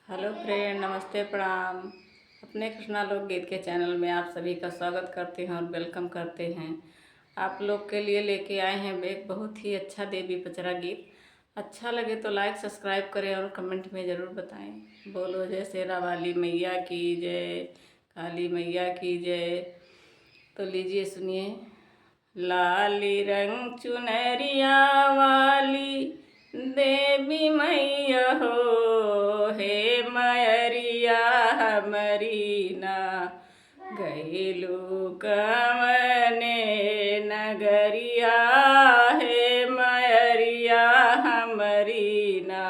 Hello friend, नमस्ते, प्रणाम। अपने कृष्णा लोकगीत के चैनल में आप सभी का स्वागत करते हैं और वेलकम करते हैं। आप लोग के लिए लेके आए हैं एक बहुत ही अच्छा देवी पचरा गीत। अच्छा लगे तो लाइक सब्सक्राइब करें और कमेंट में ज़रूर बताएं। बोलो जय शेरा वाली मैया की जय, काली मैया की जय। तो लीजिए सुनिए। लाली रंग चुनरिया वाली देवी मैया हो, हे मयरिया हमरी ना गईलू कवने नगरिया, हे मयरिया हमरी ना।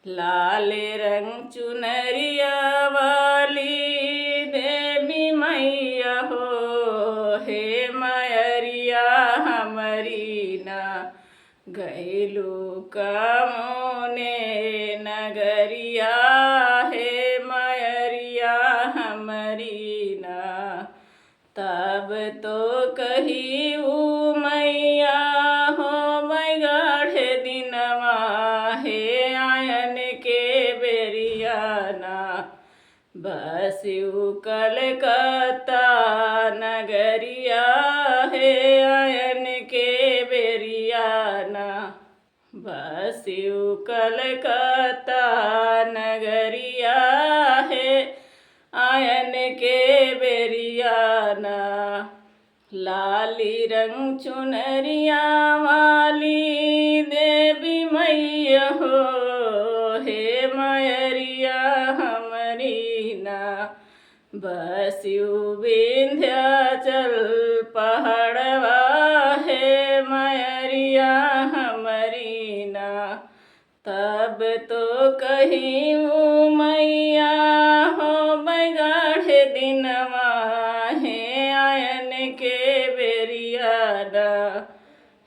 लाल रंग चुनरिया वाली देवी मैया हो, हे मयरिया हमरी ना गईलू कमोने नगरिया, हे मयरिया हमरी ना। तब तो कही ऊ मैया हो मैगढ़ दिनवा, हे आयन के बेरियाना बसियू कलकत्ता नगरिया, हे आयन के बेरियाना बसियू कलकत्ता नगरिया, हे आयन के बेरियाना। लाली रंग चुनरिया वाली देवी मैया हो, हे मयरिया हमरी ना बसियू विंध्याचल पहाड़वा, हे मयरिया हमरी ना। तब तो कहीं ऊ मैया हो मैगढ़ दिनवा, हे आयन के बेरियाना,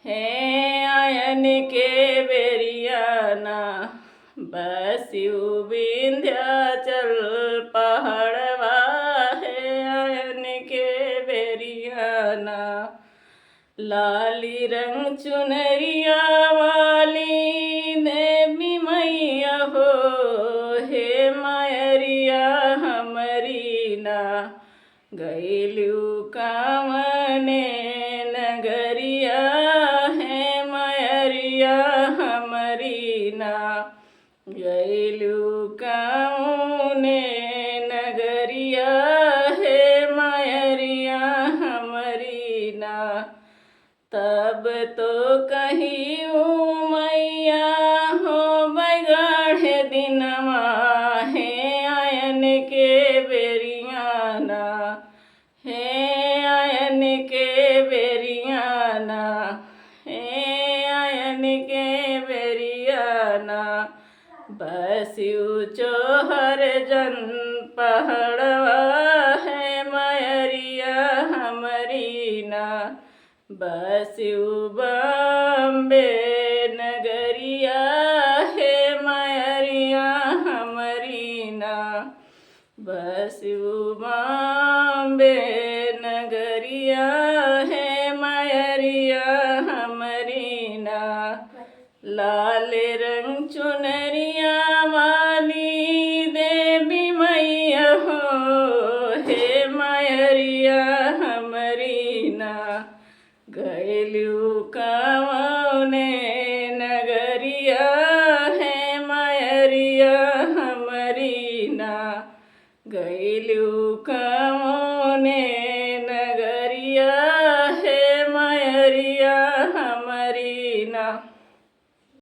हे आयन के बेरियाना बसियू विंध्याचल पहाड़वा, हे आयन के बेरियाना। लाली रंग चुनरिया वाली देवी मैया हो, हे मयरिया हमरी ना गईलू कवने नगरिया, हे मयरिया हमरी ना गईलू कवने नगरिया, हे मयरिया हमरी ना। तब तो कही ऊ मैया हो मैगढ़ दिनवा, हे आयन के बेरियाना, हे आयन के बेरियाना, हे आयन के बेरियाना बसियू चोहर जन पहाड़वा, हे मयरिया हमरी ना बसियू बम्बे नगरिया, हे मयरिया हमरी ना बसियू बम्बे नगरिया, हे मयरिया हमरी ना। लाल रंग चुनरिया वाली देवी मैया हो, हे मयरिया हमरी ना गईलू कवने नगरिया, हे मयरिया हमरी ना गईलू कवने